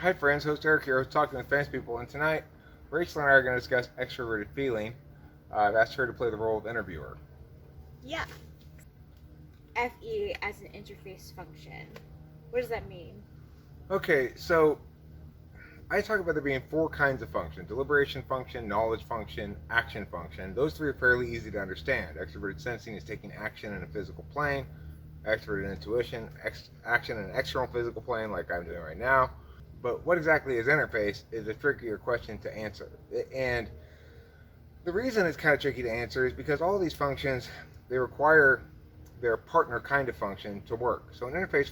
Hi friends, host Eric here, talking with famous people, and tonight Rachel and I are going to discuss extroverted feeling. I've asked her to play the role of interviewer. Yeah. FE as an interface function. What does that mean? Okay, so I talk about there being four kinds of function: deliberation function, knowledge function, action function. Those three are fairly easy to understand. Extroverted sensing is taking action in a physical plane. Extroverted intuition, action in an external physical plane like I'm doing right now. But what exactly is interface is a trickier question to answer. And the reason it's kind of tricky to answer is because all of these functions, they require their partner kind of function to work. So an interface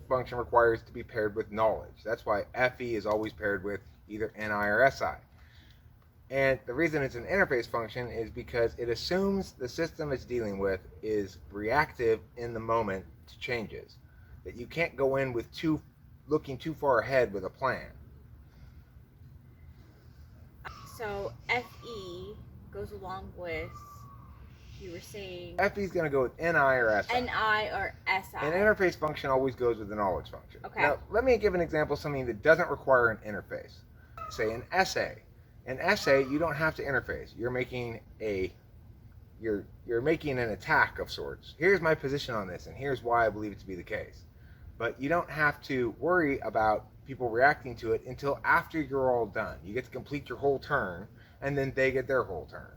function requires to be paired with knowledge. That's why FE is always paired with either NI or SI. And the reason it's an interface function is because it assumes the system it's dealing with is reactive in the moment to changes. That you can't go in with looking too far ahead with a plan. So FE goes along with, you were saying, FE is going to go with NI or SI. NI or SI. An interface function always goes with the knowledge function. Okay. Now, let me give an example of something that doesn't require an interface. Say an essay. An essay, you don't have to interface. You're making an attack of sorts. Here's my position on this, and here's why I believe it to be the case. But you don't have to worry about people reacting to it until after you're all done. You get to complete your whole turn, and then they get their whole turn.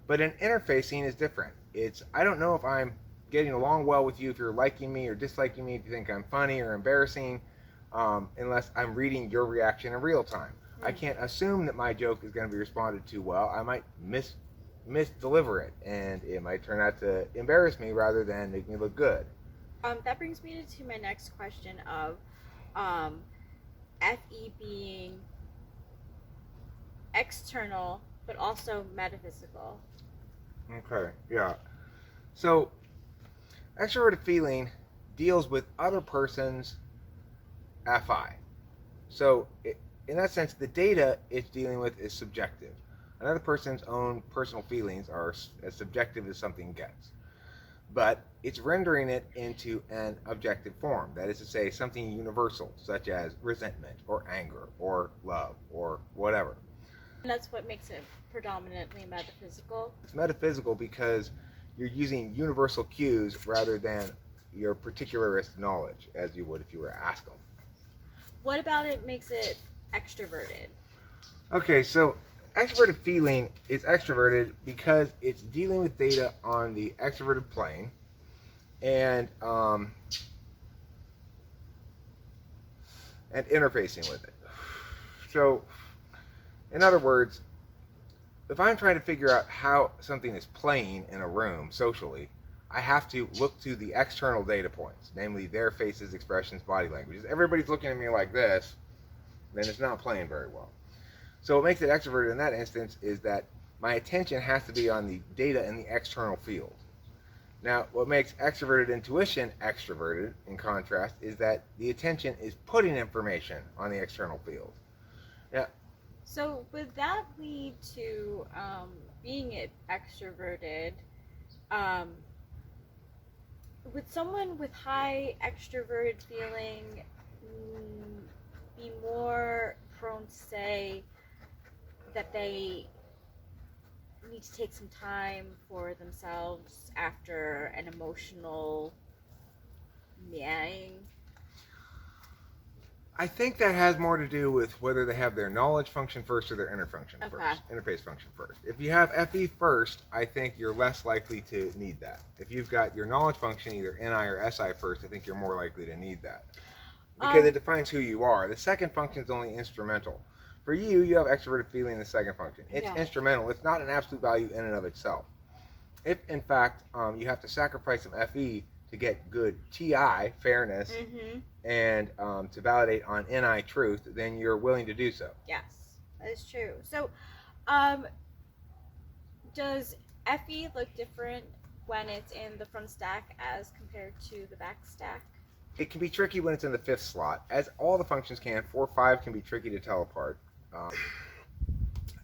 But an interfacing is different. I don't know if I'm getting along well with you, if you're liking me or disliking me, if you think I'm funny or embarrassing, unless I'm reading your reaction in real time. I can't assume that my joke is going to be responded to well. I might misdeliver it, and it might turn out to embarrass me rather than make me look good. That brings me to my next question of FE being external but also metaphysical. Okay, yeah. So, extroverted feeling deals with other person's FI. So, in that sense, the data it's dealing with is subjective. Another person's own personal feelings are as subjective as something gets. But it's rendering it into an objective form. That is to say, something universal, such as resentment or anger or love or whatever. And that's what makes it predominantly metaphysical. It's metaphysical because you're using universal cues rather than your particularist knowledge, as you would if you were to ask them. What about it makes it extroverted? Okay, so extroverted feeling is extroverted because it's dealing with data on the extroverted plane and interfacing with it. So, in other words, if I'm trying to figure out how something is playing in a room socially, I have to look to the external data points, namely their faces, expressions, body languages. Everybody's looking at me like this, then it's not playing very well. So what makes it extroverted in that instance is that my attention has to be on the data in the external field. Now, what makes extroverted intuition extroverted, in contrast, is that the attention is putting information on the external field. Now, so would that lead to being it extroverted? Would someone with high extroverted feeling be more prone to say that they need to take some time for themselves after an emotional meowing? I think that has more to do with whether they have their knowledge function first or their interface function first. If you have FE first, I think you're less likely to need that. If you've got your knowledge function either NI or SI first, I think you're more likely to need that. Because it defines who you are. The second function is only instrumental. For you, you have extroverted feeling in the second function. It's instrumental. It's not an absolute value in and of itself. If, in fact, you have to sacrifice some FE to get good TI, fairness, and to validate on NI truth, then you're willing to do so. Yes, that is true. So, does FE look different when it's in the front stack as compared to the back stack? It can be tricky when it's in the fifth slot, as all the functions can. 4, 5 can be tricky to tell apart.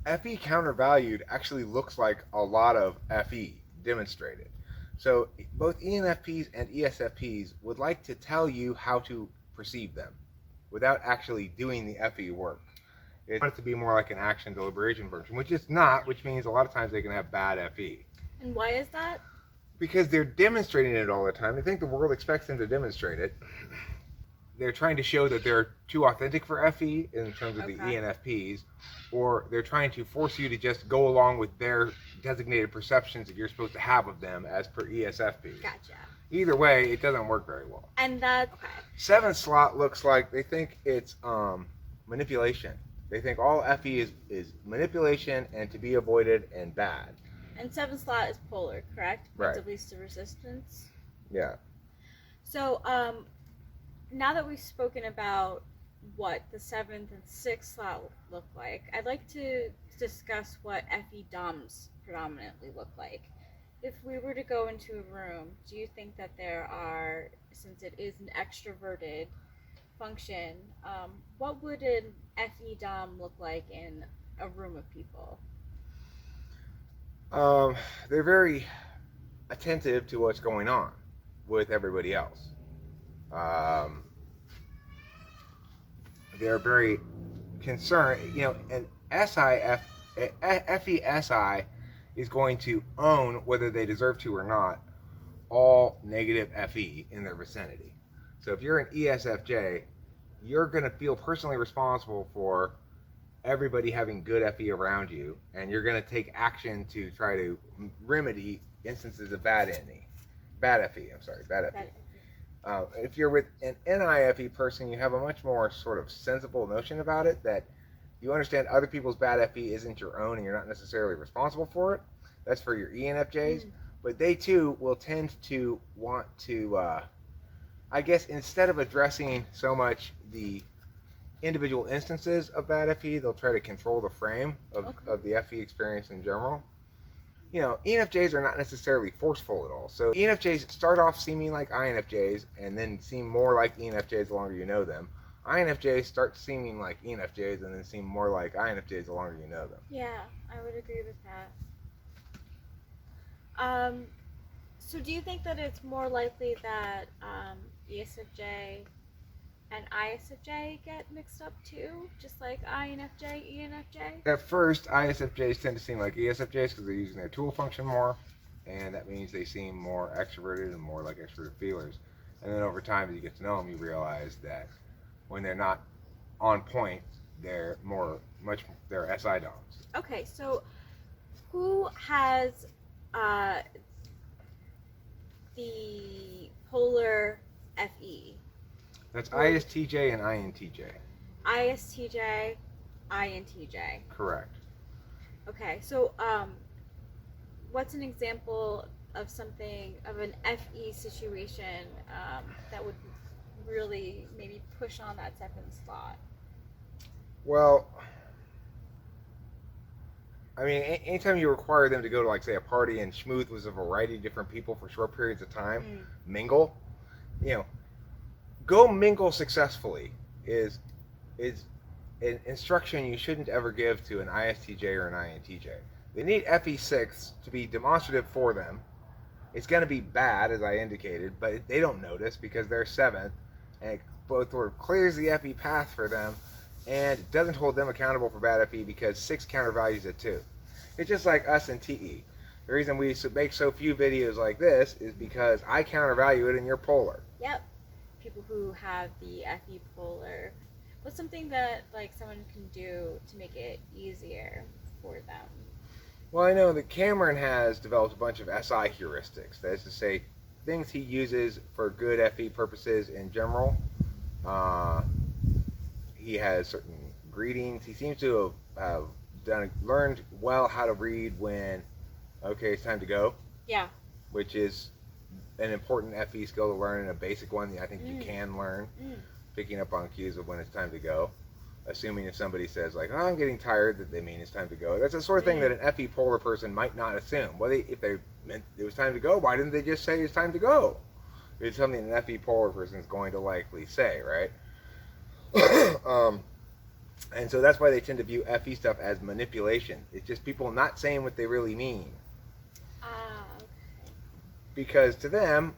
FE countervalued actually looks like a lot of FE demonstrated. So both ENFPs and ESFPs would like to tell you how to perceive them, without actually doing the FE work. It wants to be more like an action deliberation function, which it's not, which means a lot of times they can have bad FE. And why is that? Because they're demonstrating it all the time. They think the world expects them to demonstrate it. They're trying to show that they're too authentic for FE in terms of the ENFPs, or they're trying to force you to just go along with their designated perceptions that you're supposed to have of them as per ESFP. Gotcha. Either way, it doesn't work very well. And that, okay. 7th slot looks like they think it's manipulation. They think all FE is manipulation and to be avoided and bad. And 7th slot is polar, correct? Right. Of least to resistance. Yeah. So, now that we've spoken about what the 7th and 6th slot look like, I'd like to discuss what FE DOMs predominantly look like. If we were to go into a room, do you think that there are, since it is an extroverted function, what would an FE DOM look like in a room of people? They're very attentive to what's going on with everybody else. They're very concerned, and FESI is going to own, whether they deserve to or not, all negative FE in their vicinity. So if you're an ESFJ, you're going to feel personally responsible for everybody having good FE around you, and you're going to take action to try to remedy instances of bad FE. If you're with an NIFE person, you have a much more sort of sensible notion about it, that you understand other people's bad FE isn't your own and you're not necessarily responsible for it. That's for your ENFJs. But they too will tend to want to, I guess, instead of addressing so much the individual instances of bad FE, they'll try to control the frame of the FE experience in general. ENFJs are not necessarily forceful at all. So ENFJs start off seeming like INFJs and then seem more like ENFJs the longer you know them. INFJs start seeming like ENFJs and then seem more like INFJs the longer you know them. Yeah, I would agree with that. So do you think that it's more likely that ESFJ and ISFJ get mixed up too, just like INFJ, ENFJ? At first, ISFJs tend to seem like ESFJs because they're using their tool function more, and that means they seem more extroverted and more like extroverted feelers. And then over time, as you get to know them, you realize that when they're not on point, they're they're SI DOMs. Okay, so who has the polar FE? That's ISTJ and INTJ. ISTJ, INTJ. Correct. Okay, so what's an example of an FE situation that would really maybe push on that 7th slot? Well, I mean, anytime you require them to go to, like, say, a party and schmooze with a variety of different people for short periods of time, mingle, go mingle successfully is an instruction you shouldn't ever give to an ISTJ or an INTJ. They need FE6 to be demonstrative for them. It's going to be bad, as I indicated, but they don't notice because they're 7th, and it both sort of clears the FE path for them, and it doesn't hold them accountable for bad FE because 6 countervalues it too. It's just like us and TE. The reason we make so few videos like this is because I countervalue it and you're polar. Yep. People who have the FE polar. What's something that someone can do to make it easier for them? Well, I know that Cameron has developed a bunch of SI heuristics. That is to say, things he uses for good FE purposes in general. He has certain greetings. He seems to have learned well how to read when, okay, it's time to go. Yeah. Which is an important FE skill to learn, and a basic one that I think you can learn. Picking up on cues of when it's time to go. Assuming if somebody says, like, oh, I'm getting tired, that they mean it's time to go. That's the sort of thing that an FE polar person might not assume. Well, if they meant it was time to go, why didn't they just say it's time to go? It's something an FE polar person is going to likely say, right? And so that's why they tend to view FE stuff as manipulation. It's just people not saying what they really mean. Okay. Because to them,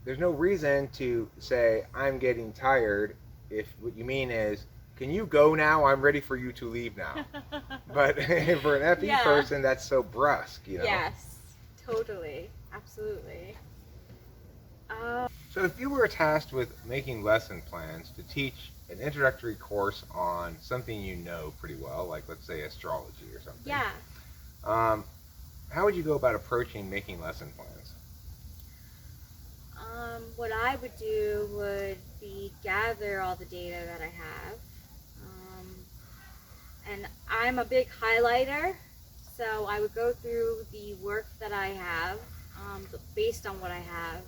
there's no reason to say, I'm getting tired, if what you mean is, can you go now? I'm ready for you to leave now. But for an FE Yeah. person, that's so brusque, you know. Yes, totally, absolutely. So if you were tasked with making lesson plans to teach an introductory course on something you know pretty well, like let's say astrology or something, Yeah. how would you go about approaching making lesson plans? What I would do would be gather all the data that I have. And I'm a big highlighter, so I would go through the work that I have, based on what I have,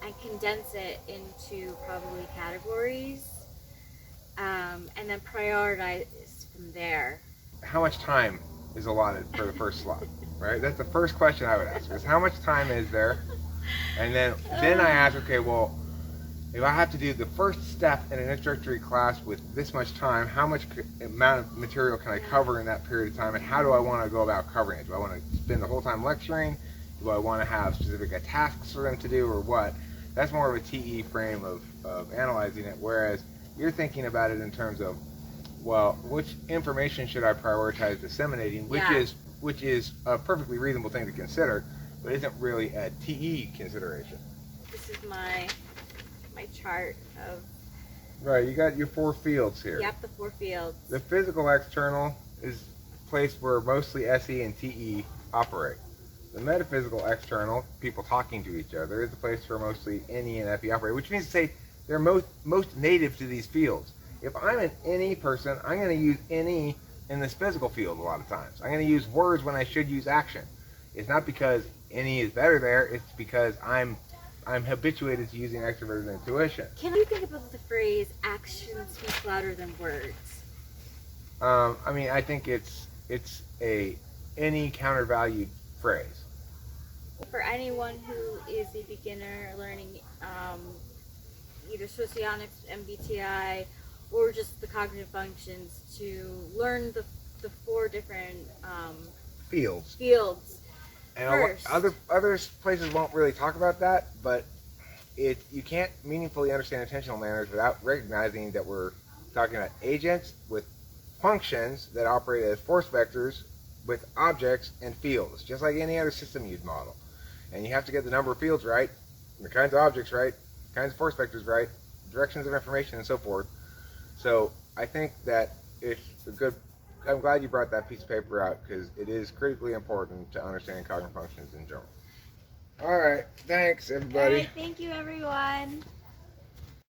and condense it into probably categories, and then prioritize from there. How much time is allotted for the first slot? Right? That's the first question I would ask, is how much time is there? And then I ask, okay, well, if I have to do the first step in an introductory class with this much time, how much amount of material can I cover in that period of time, and how do I want to go about covering it? Do I want to spend the whole time lecturing? Do I want to have specific tasks for them to do, or what? That's more of a TE frame of analyzing it, whereas you're thinking about it in terms of, well, which information should I prioritize disseminating, which is a perfectly reasonable thing to consider, but isn't really a TE consideration. This is my chart of. Right, you got your 4 fields here. Yep, the 4 fields. The physical external is a place where mostly SE and TE operate. The metaphysical external, people talking to each other, is the place where mostly NE and FE operate, which means to say they're most native to these fields. If I'm an NE person, I'm going to use NE in this physical field a lot of times. I'm going to use words when I should use action. It's not because NE is better there, it's because I'm habituated to using extroverted intuition. Can you think about the phrase "actions speak louder than words"? I mean, I think it's any countervalued phrase. For anyone who is a beginner learning either socionics, MBTI, or just the cognitive functions, to learn the 4 different Fields. And first. other places won't really talk about that, but you can't meaningfully understand attentional manners without recognizing that we're talking about agents with functions that operate as force vectors with objects and fields, just like any other system you'd model. And you have to get the number of fields right, the kinds of objects right, kinds of force vectors right, directions of information, and so forth. So I think that it's a good. I'm glad you brought that piece of paper out, because it is critically important to understanding cognitive functions in general. All right, thanks everybody. All right, thank you everyone.